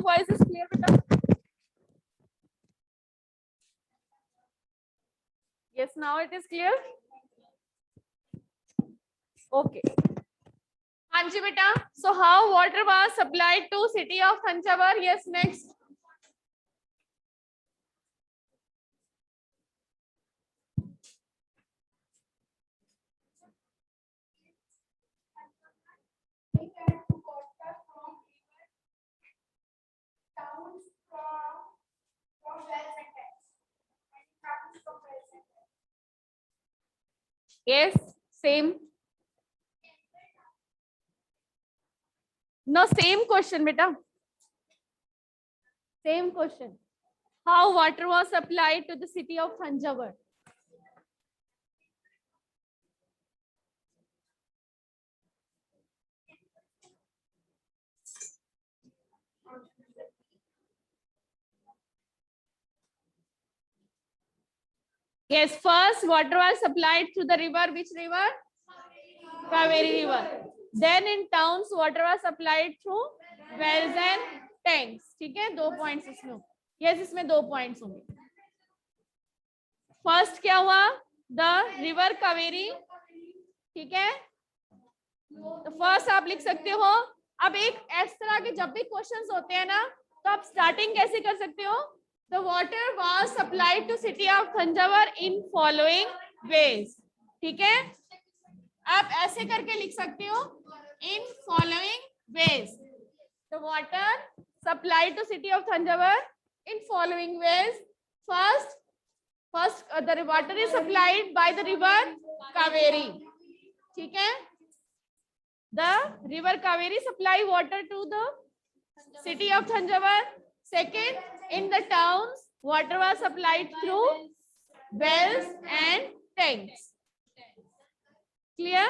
Voice is clear बेटा? Yes, now it is clear. Okay. हाँ जी बेटा. So how water was supplied to city of Thanjavur? Yes, next. Yes, same. No, same question, beta. Same question. How water was supplied to the city of Thanjavur? Yes, first water was supplied through the river. Which river? Kaveri river. Then in towns water was supplied through wells and tanks. ठीक है, 2 points इसमें. Yes, इसमें 2 points होंगे. First क्या हुआ? The river Kaveri. ठीक है, तो फर्स्ट आप लिख सकते हो. अब एक इस तरह के जब भी क्वेश्चंस होते हैं ना, तो आप स्टार्टिंग कैसे कर सकते हो? The water was supplied to city of Thanjavur in following ways. ठीक है, आप ऐसे करके लिख सकते हो, in following ways. The water supplied to city of Thanjavur in following ways. First the water is supplied by the river Kaveri. ठीक है, the river Kaveri supply water to the city of Thanjavur. Second, in the towns water was supplied through wells and tanks. Clear?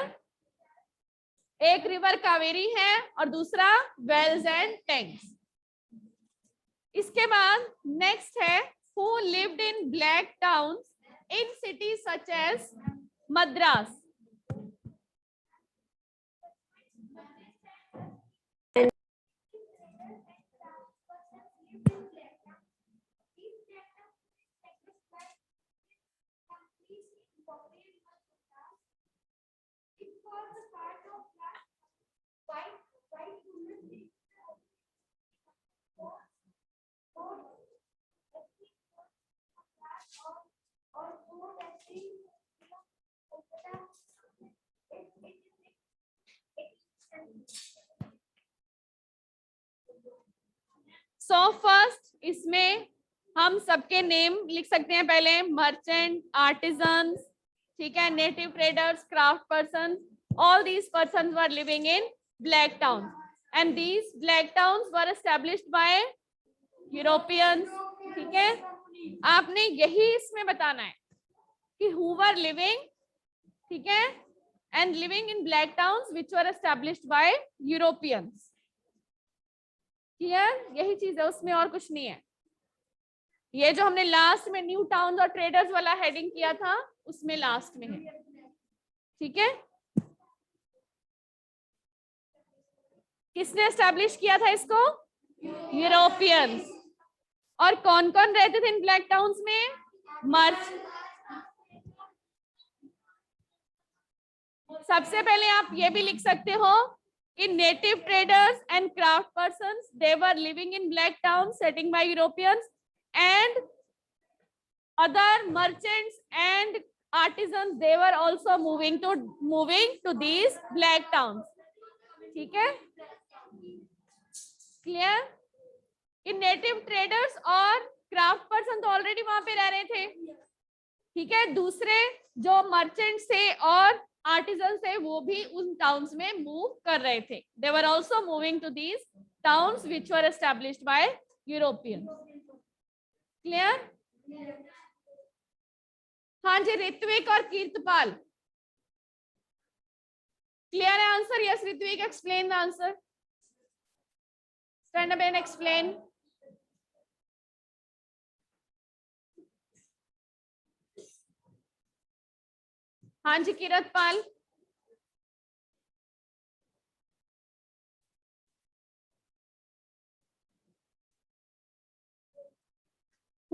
एक river Kaveri है और दूसरा Wales and tanks. इसके बाद next है who lived in black towns in cities such as Madras. So first इसमें हम सबके नेम लिख सकते हैं. पहले मर्चेंट, आर्टिजन, ठीक है, native traders, craft person. All these person were living in black town and these black towns were established by Europeans. ठीक है, आपने यही इसमें बताना है कि हु वर लिविंग, ठीक है, and living in black towns which were established by Europeans. Clear? यही चीज है, उसमें और कुछ नहीं है. ये जो हमने लास्ट में न्यू टाउन्स और ट्रेडर्स वाला हेडिंग किया था, उसमें लास्ट में है. ठीक है, किसने एस्टैब्लिश किया था इसको? यूरोपियंस. और कौन कौन रहते थे इन ब्लैक टाउन्स में? मर्च. सबसे पहले आप ये भी लिख सकते हो कि native traders and craft persons, they were living in black towns setting by Europeans, and other merchants and artisans, they were also moving to these black towns. ठीक है, क्लियर? इन नेटिव ट्रेडर्स और craft person तो already वहां पे रह रहे थे. ठीक है, दूसरे जो मर्चेंट्स थे और आर्टिजन थे वो भी उन टाउन्स में मूव कर रहे थे. They were also moving to these towns which were established by Europeans. Clear? हाँ जी, ऋत्विक और कीर्तपाल. क्लियर है answer? Yes Ritvik, explain the answer. Stand up and explain. हाँ जी Kiratpal.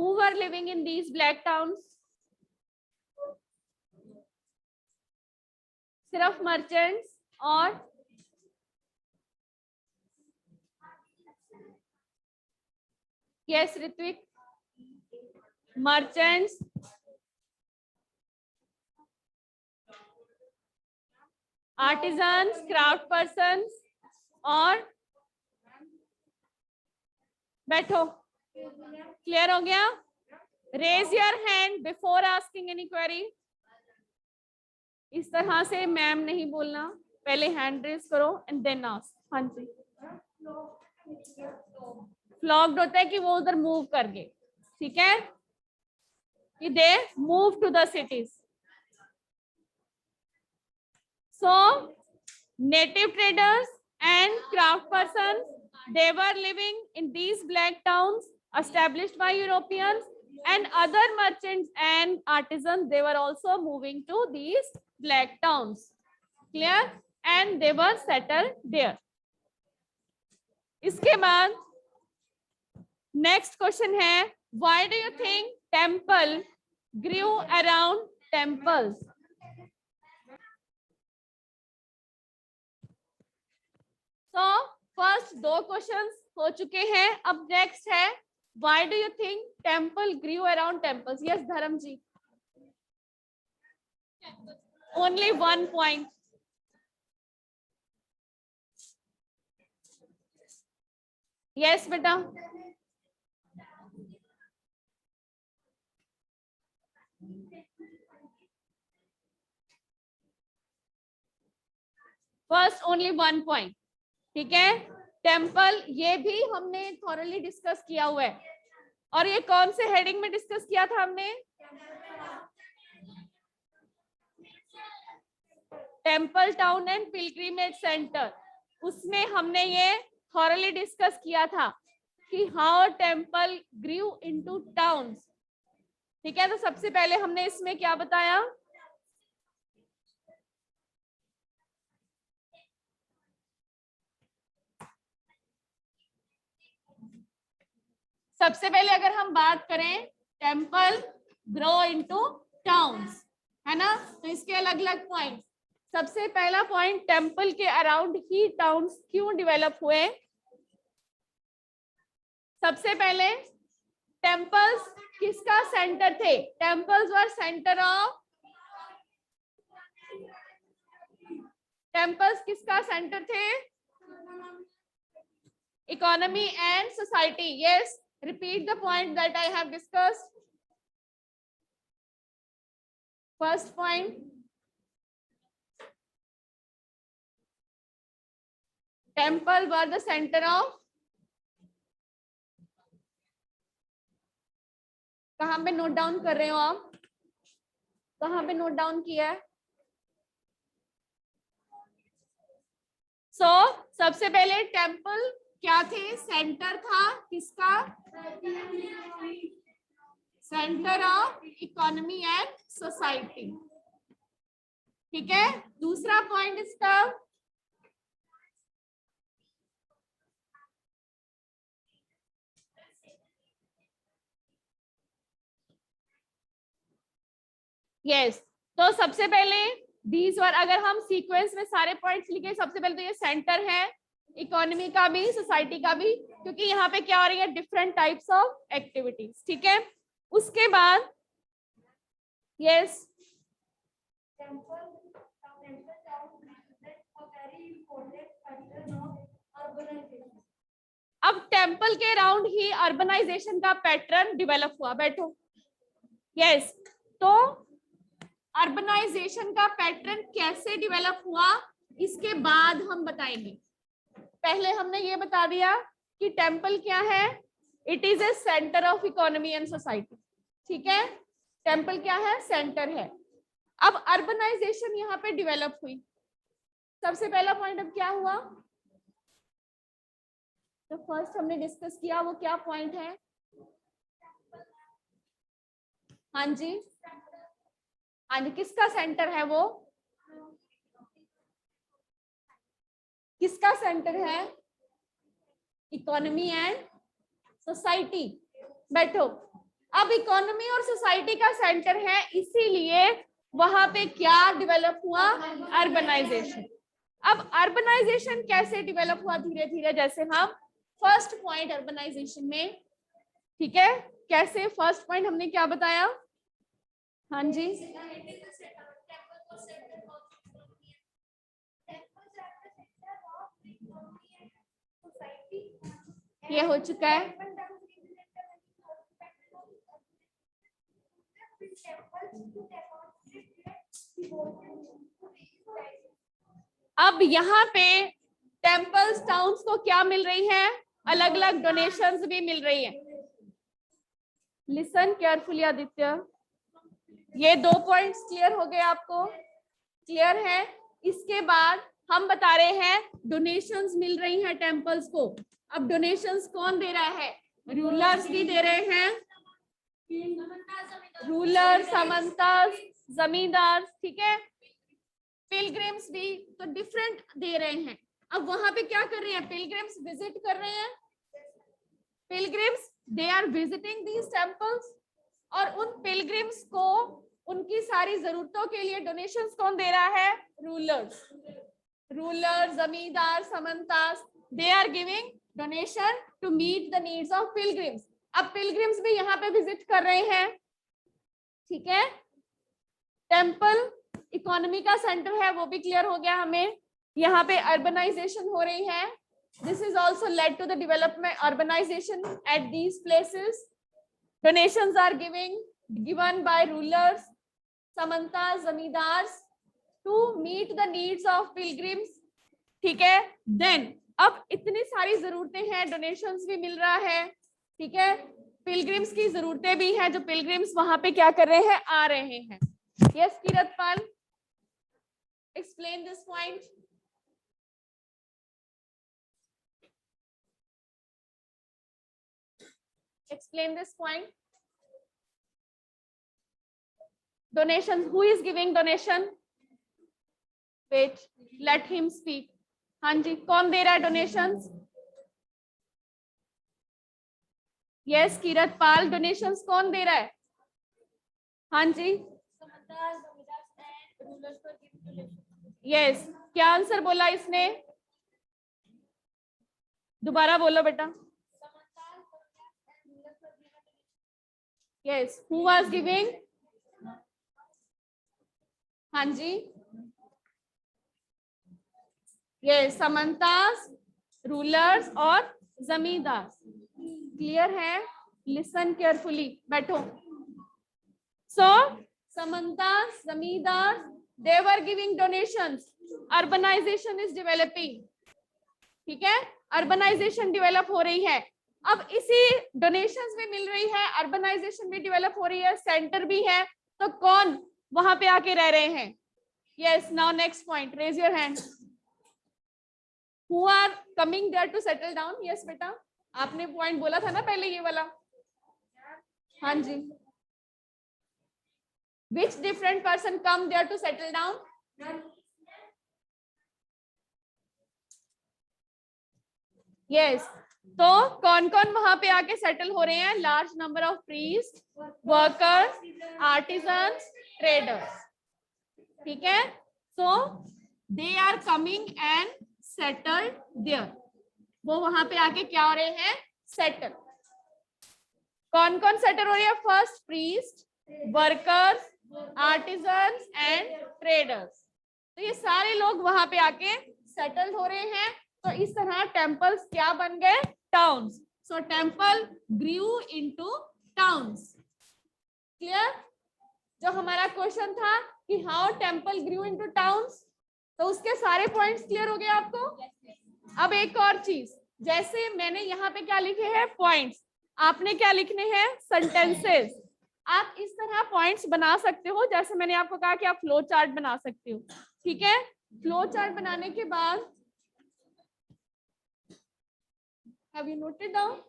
Who were living in these black towns? सिर्फ मर्चेंट्स और yes Ritvik, merchants, artisans, craft persons और बैठो। क्लियर हो गया? Raise your hand before asking any query. इस तरह से मैम नहीं बोलना, पहले हैंड रेज करो एंड देन आस्क। हाँ जी, फ्लॉग्ड होता है कि वो उधर मूव कर गए, ठीक है, कि they move to the cities. So native traders and craft person, they were living in these black towns established by Europeans, and other merchants and artisans, they were also moving to these black towns. Clear? And they were settled there. इसके बाद next question है, why do you think temple grew around temples? So first 2 questions हो चुके हैं। अब next है, why do you think temple grew around temples? Yes Dharam ji, only 1 point. Yes बेटा, first only 1 point, ठीक है। टेम्पल ये भी हमने थॉरली डिस्कस किया हुआ है, और ये कौन से हेडिंग में डिस्कस किया था हमने? Temple town and pilgrimage centre. उसमें हमने ये थॉरली डिस्कस किया था कि how temple grew into towns, ठीक है। तो सबसे पहले हमने इसमें क्या बताया? सबसे पहले अगर हम बात करें टेम्पल ग्रो इनटू टाउन्स, है ना, तो इसके अलग अलग पॉइंट। सबसे पहला पॉइंट, टेम्पल के अराउंड ही टाउन्स क्यों डेवलप हुए? सबसे पहले टेम्पल्स किसका सेंटर थे? Temples were centre of, temples किसका सेंटर थे? Economy and society. Yes, repeat the point that I have discussed. First point, temple were the center of, कहाँ पे नोट डाउन कर रहे हो आप? कहाँ पे नोट डाउन किया है? सबसे पहले टेम्पल क्या थे? सेंटर था किसका? Centre of economy and society, ठीक है। दूसरा पॉइंट इसका, यस, तो सबसे पहले दीज वर, अगर हम सीक्वेंस में सारे पॉइंट्स लिखे, सबसे पहले तो ये सेंटर है इकोनॉमी का भी, सोसाइटी का भी, क्योंकि यहाँ पे क्या हो रही है? डिफरेंट टाइप्स ऑफ एक्टिविटीज, ठीक है। उसके बाद यस, अब टेम्पल के अराउंड ही अर्बनाइजेशन का पैटर्न डेवलप हुआ। बैठो। यस, तो अर्बनाइजेशन का पैटर्न कैसे डेवलप हुआ इसके बाद हम बताएंगे। पहले हमने ये बता दिया कि टेम्पल क्या है? It is a centre of economy and society, ठीक है। टेम्पल क्या है? सेंटर है। अब अर्बनाइजेशन यहाँ पे डेवलप हुई। सबसे पहला पॉइंट अब क्या हुआ? तो फर्स्ट हमने डिस्कस किया, वो क्या पॉइंट है? हाँ जी, हाँ जी, किसका सेंटर है वो? किसका सेंटर है? Economy and society. बैठो। अब इकोनॉमी और सोसाइटी का सेंटर है, इसीलिए वहां पे क्या डेवलप हुआ, अर्बनाइजेशन। अब अर्बनाइजेशन कैसे डेवलप हुआ धीरे धीरे, जैसे हम फर्स्ट पॉइंट अर्बनाइजेशन में, ठीक है, कैसे फर्स्ट पॉइंट हमने क्या बताया, हाँ जी, ये हो चुका है। अब यहाँ पे टेम्पल्स टाउन्स को क्या मिल रही है, अलग अलग डोनेशंस भी मिल रही है। लिसन केयरफुली आदित्य, ये 2 पॉइंट्स क्लियर हो गए आपको, क्लियर है। इसके बाद हम बता रहे हैं डोनेशंस मिल रही हैं टेम्पल्स को। अब डोनेशंस कौन दे रहा है, रूलर्स भी दे रहे हैं, रूलर, समंतास, जमींदार, ठीक है, पिलग्रिम्स भी तो डिफरेंट दे रहे हैं। अब वहां पे क्या कर रहे हैं, पिलग्रिम्स विजिट कर रहे हैं, pilgrims they are visiting these temples, और उन पिलग्रिम्स को उनकी सारी जरूरतों के लिए डोनेशंस कौन दे रहा है, rulers, ruler, zamindar, samantas, they are giving donation to meet the needs of pilgrims. अब पिलग्रिम्स भी यहाँ पे विजिट कर रहे हैं, ठीक है। टेम्पल इकोनॉमी का सेंटर है, वो भी क्लियर हो गया हमें। यहाँ पे अर्बनाइजेशन हो रही है, this is also led to the development urbanisation at these places. Donations are given by rulers, samantas, zamindars to meet the needs of pilgrims, ठीक है। देन अब इतनी सारी जरूरतें हैं, डोनेशंस भी मिल रहा है, ठीक है, पिलग्रिम्स की जरूरतें भी हैं, जो पिलग्रिम्स वहां पे क्या कर रहे हैं, आ रहे हैं। Yes Kiratpal, explain this point. Explain this point. Donations, who is giving donation? Wait, let him speak. हाँ जी, कौन दे रहा है डोनेशंस? यस किरतपाल, डोनेशंस कौन दे रहा है? हाँ जी, यस, क्या आंसर बोला इसने, दोबारा बोलो बेटा। Yes, who was giving? हाँ जी, यस, समंतास, रूलर्स और जमींदार, क्लियर है। लिसन केयरफुली, बैठो। सो समंतास, जमींदार, they were giving donations, urbanization is developing, ठीक है, अर्बनाइजेशन डेवलप हो रही है। अब इसी डोनेशंस भी मिल रही है, अर्बनाइजेशन भी डेवलप हो रही है, सेंटर भी है, तो कौन वहां पे आके रह रहे हैं? Yes, now next point, raise your hand, who are coming there to settle down. Yes बेटा, आपने पॉइंट बोला था ना पहले, ये वाला, हाँ जी, which different person come there to settle down? Yes, तो कौन कौन वहां पे आके सेटल हो रहे हैं? Large number of priest, workers, artisans, traders, ठीक है। So they are coming and settled there, वो वहां पे आके क्या हो रहे हैं? सेटल। कौन कौन सेटल हो रही है? First priest, workers, artisans and traders, तो ये सारे लोग वहां पे आके सेटल हो रहे हैं। तो इस तरह टेम्पल्स क्या बन गए? Towns. So temple grew into towns, clear. जो हमारा क्वेश्चन था कि how temple grew into towns, तो उसके सारे पॉइंट्स क्लियर हो गए आपको। अब एक और चीज, जैसे मैंने यहाँ पे क्या लिखे हैं? पॉइंट्स, आपने क्या लिखने हैं? सेंटेंसेस। आप इस तरह पॉइंट्स बना सकते हो, जैसे मैंने आपको कहा कि आप फ्लो चार्ट बना सकते हो, ठीक है। फ्लो चार्ट बनाने के बाद हैव यू नोटेड डाउन?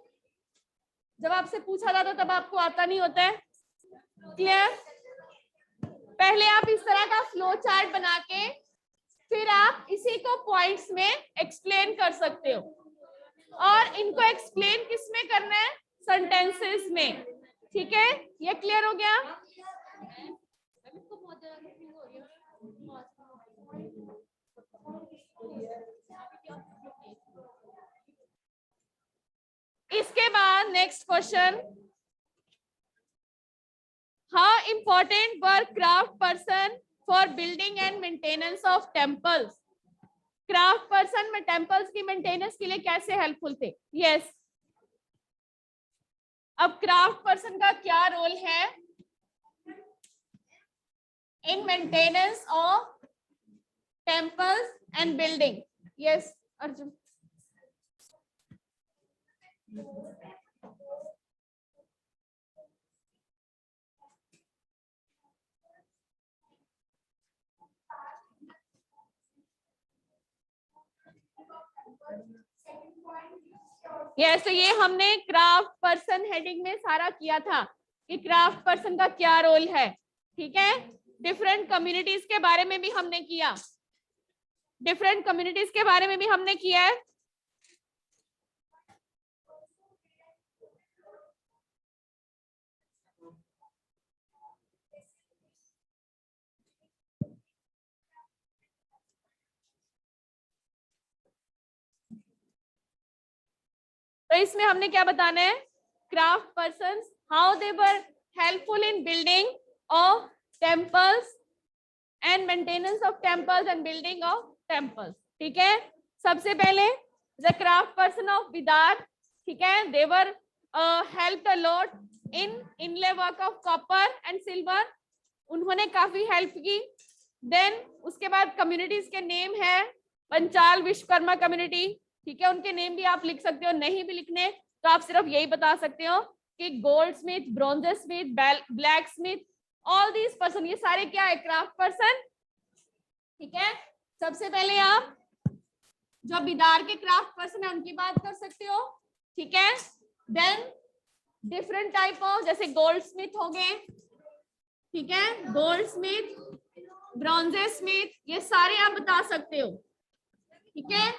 जब आपसे पूछा जाता तब आपको आता नहीं होता है, क्लियर। पहले आप इस तरह का फ्लो चार्ट बना के फिर आप इसी को पॉइंट्स में एक्सप्लेन कर सकते हो, और इनको एक्सप्लेन किस में करना है? सेंटेंसेस में। ठीक है, ये क्लियर हो गया। इसके बाद next question, how important were craft person for building and maintenance of temples. Craft person में टेम्पल्स की मेंटेनेंस के लिए कैसे हेल्पफुल थे? यस, अब क्राफ्ट पर्सन का क्या रोल है in maintenance of temples and building? Yes Arjun. Yes, तो ये हमने क्राफ्ट पर्सन हेडिंग में सारा किया था कि क्राफ्ट पर्सन का क्या रोल है। ठीक है, डिफरेंट कम्युनिटीज के बारे में भी हमने किया, डिफरेंट कम्युनिटीज के बारे में भी हमने किया है। तो इसमें हमने क्या बताना है, craft person how they were helpful in building of temples and maintenance of temples and building of temples. ठीक है, सबसे पहले the craft person of Bidar, ठीक है, they were help a lot in inlay work of copper and silver, उन्होंने काफी help की। Then उसके बाद कम्युनिटीज के नेम है पंचाल विश्वकर्मा कम्युनिटी, ठीक है, उनके नेम भी आप लिख सकते हो, नहीं भी लिखने तो आप सिर्फ यही बता सकते हो कि gold Smith, bronze Smith, black Smith, all these person, ये सारे क्या है, क्राफ्ट पर्सन। ठीक है, सबसे पहले आप जो बिदार के क्राफ्ट पर्सन है उनकी बात कर सकते हो। ठीक है, देन डिफरेंट टाइप ऑफ, जैसे गोल्ड स्मिथ हो गए, ठीक है, गोल्ड स्मिथ, ब्रॉन्ज स्मिथ, ये सारे आप बता सकते हो। ठीक है,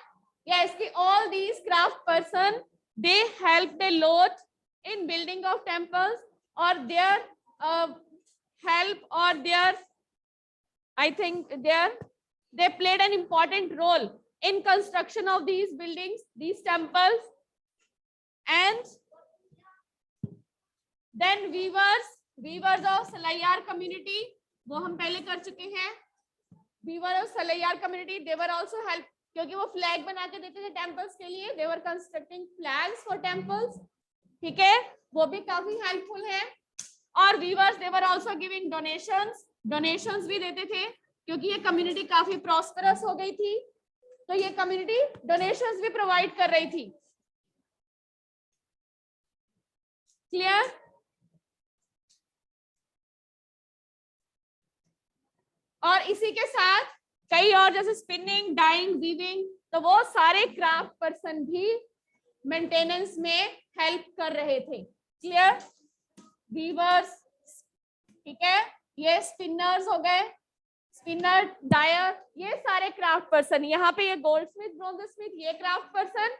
yes, all these craft person they helped a lot in building of temples, or their help, or their, I think they played an important role in construction of these buildings, these temples. And then weavers of Salaiyar community, वो हम पहले कर चुके हैं। weaver of Salaiyar community, they were also help, क्योंकि वो flag बना के देते थे टेम्पल्स के लिए, they were constructing flags for temples. ठीक है, वो भी काफी हेल्पफुल है। और weavers they were also giving donations भी देते थे, क्योंकि ये कम्युनिटी काफी प्रॉस्परस हो गई थी, तो ये कम्युनिटी डोनेशंस भी प्रोवाइड कर रही थी। क्लियर? और इसी के साथ कई और, जैसे स्पिनिंग, डाइंग, वीविंग, तो वो सारे क्राफ्ट पर्सन भी मेंटेनेंस में हेल्प कर रहे थे। क्लियर? वीवर्स, ठीक है, ये स्पिनर्स हो गए, स्पिनर, डायर, ये सारे क्राफ्ट पर्सन। यहाँ पे ये गोल्ड स्मिथ, ब्रॉन्ज स्मिथ, ये क्राफ्ट पर्सन।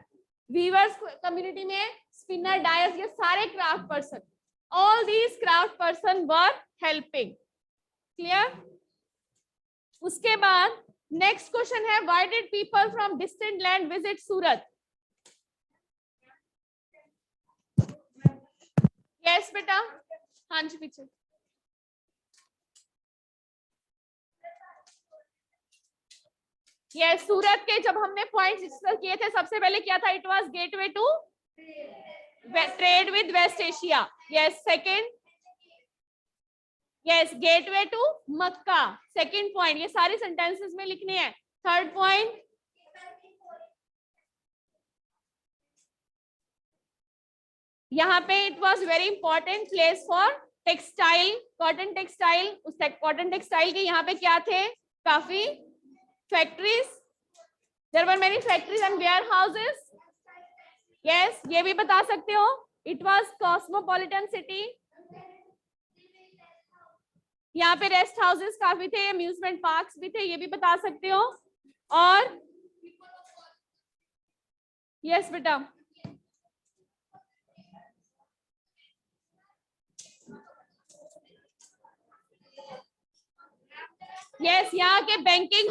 वीवर्स कम्युनिटी में स्पिनर, डायर्स, ये सारे craft person, all these craft person were helping. Clear? उसके बाद नेक्स्ट क्वेश्चन है, why did people from distant land visit Surat? Yes बेटा, हाँ जी पीछे। यस, सूरत के जब हमने पॉइंट्स डिस्कस किए थे, सबसे पहले क्या था, it was gateway to trade with West Asia. Yes, second, yes, gateway to Mecca, second point, ये सारी सेंटेंसेस में लिखने हैं। थर्ड पॉइंट, यहाँ पे it was very important place for textile, cotton textile. उस कॉटन टेक्सटाइल के यहाँ पे क्या थे, काफी factories, there were many factories and warehouses. Yes, ये भी बता सकते हो, इट वाज कॉस्मोपॉलिटन सिटी, यहाँ पे रेस्ट हाउसेस काफी थे, अम्यूजमेंट पार्क्स भी थे, ये भी बता सकते हो। और यस बेटा, यस, यहाँ के बैंकिंग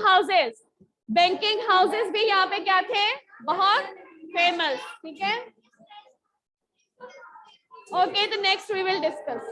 हाउसेस भी यहाँ पे क्या थे, बहुत फेमस, ठीक है। ओके, तो नेक्स्ट वी विल डिस्कस।